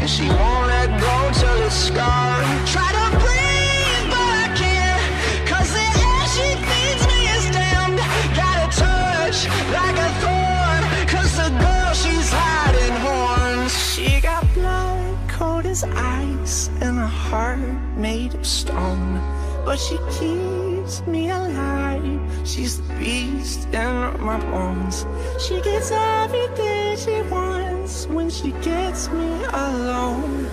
and she won't let go till it's scarred. Try to breathe, but I can't, 'cause the air she feeds me is damned. Got a touch like a thorn, 'cause the girl she's hiding horns. She got blood cold as ice and a heart made of stone, but she keeps me alive. She's the beast in my bones. She gets everything she wants when she gets me alone,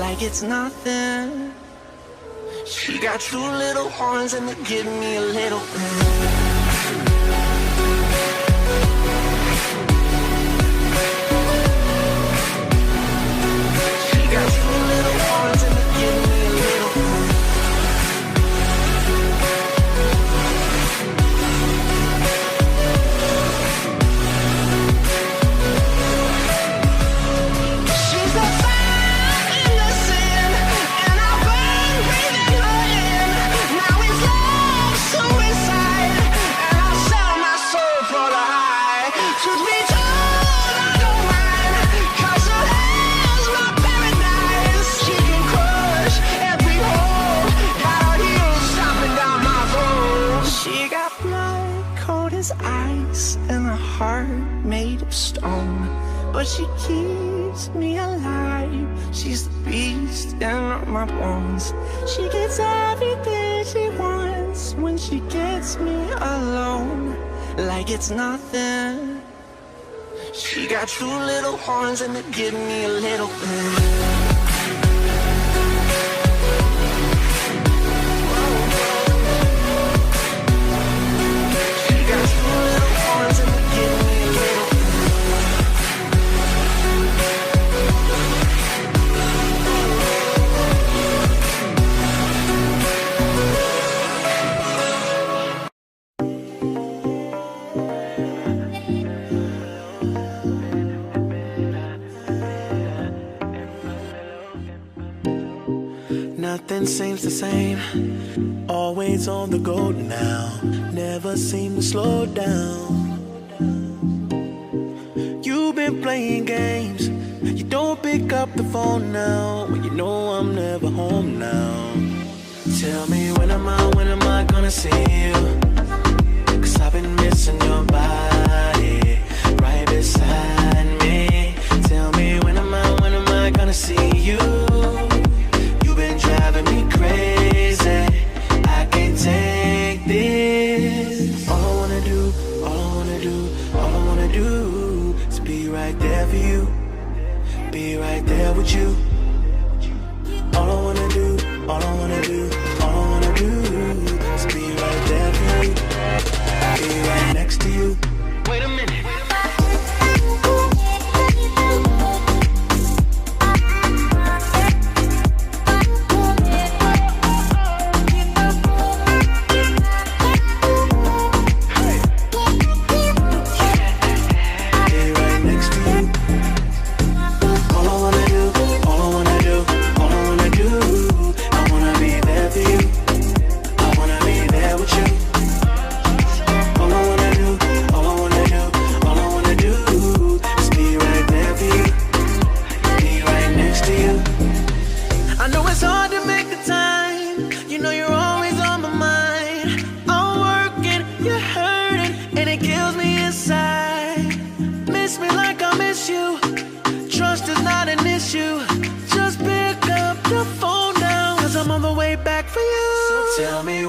like it's nothing. She got two little horns and they give me a little bit. Ice and a heart made of stone, but she keeps me alive. She's the beast in my bones. She gets everything she wants when she gets me alone, like it's nothing. She got two little horns and they give me a little bit. Nothing seems the same, always on the go now, never seem to slow down. You've been playing games, you don't pick up the phone now, when you know I'm never home now. Tell me when am I gonna see you? 'Cause I've been missing your body right beside me. Tell me when am I gonna see you? Driving me crazy, I can't take this. All I wanna do is be right there for you, be right there with you. All I wanna do is be right there for you, be right next to you. Wait a minute. Just pick up the phone now, 'cause I'm on the way back for you. So tell me